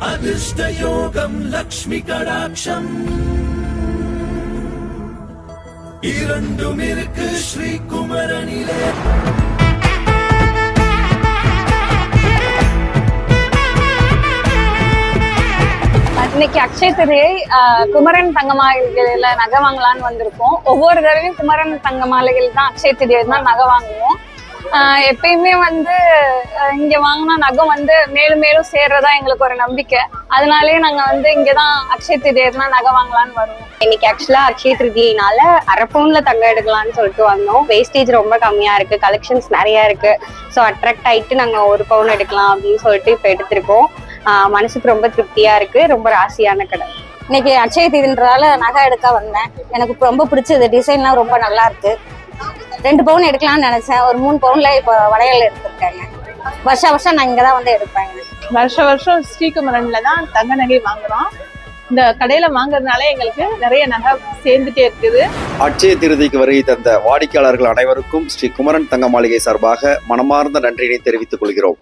அதிர்ஷ்டயோகம் லக்ஷ்மி கடாட்சம் இரண்டும் இருக்கு ஸ்ரீகுமரனிலே. இன்னைக்கு அக்ஷய திருதியை குமரன் தங்க மாளிகையில நகை வாங்கலான்னு வந்திருக்கோம். ஒவ்வொரு தடவையும் குமரன் தங்க மாளிகையில் தான் அக்ஷய திருதியை தான் நகை வாங்குவோம். எப்பயுமே இங்க வாங்கினா நகை மேலும் மேலும் சேர்றதா எங்களுக்கு ஒரு நம்பிக்கை. அதனாலேயே நாங்க இங்கதான் அக்ஷய திருதியை தான் நகை வாங்கலான்னு வருவோம். இன்னைக்கு ஆக்சுவலா அக்ஷய திருதியினால அரை பவுன்ல தங்கம் எடுக்கலாம்னு சொல்லிட்டு வந்தோம். வேஸ்டேஜ் ரொம்ப கம்மியா இருக்கு, கலெக்ஷன்ஸ் நிறைய இருக்கு. ஸோ அட்ராக்ட் ஆயிட்டு நாங்க 1 பவுன் எடுக்கலாம் அப்படின்னு சொல்லிட்டு இப்ப எடுத்திருக்கோம். மனசுக்கு ரொம்ப திருப்தியா இருக்கு. ரொம்ப ராசியான கடை. இன்னைக்கு அக்ஷய தீதின்றதால நகை எடுக்க வந்தேன். எனக்கு ரொம்ப பிடிச்சது, டிசைன்லாம் ரொம்ப நல்லா இருக்கு. 2 பவுன் எடுக்கலாம்னு நினைச்சேன். ஒரு 3 பவுன்ல இப்போ வளையல் எடுத்திருக்காங்க. வருஷம் நான் இங்கதான் எடுப்பேங்க. வருஷம் ஸ்ரீகுமரன்ல தான் தங்க நகை வாங்குறோம். இந்த கடையில வாங்குறதுனால எங்களுக்கு நிறைய நகை சேர்ந்துட்டே இருக்குது. அட்சய திருதிக்கு வருகை தந்த வாடிக்கையாளர்கள் அனைவருக்கும் ஸ்ரீ குமரன் தங்க மாளிகை சார்பாக மனமார்ந்த நன்றியினை தெரிவித்துக் கொள்கிறோம்.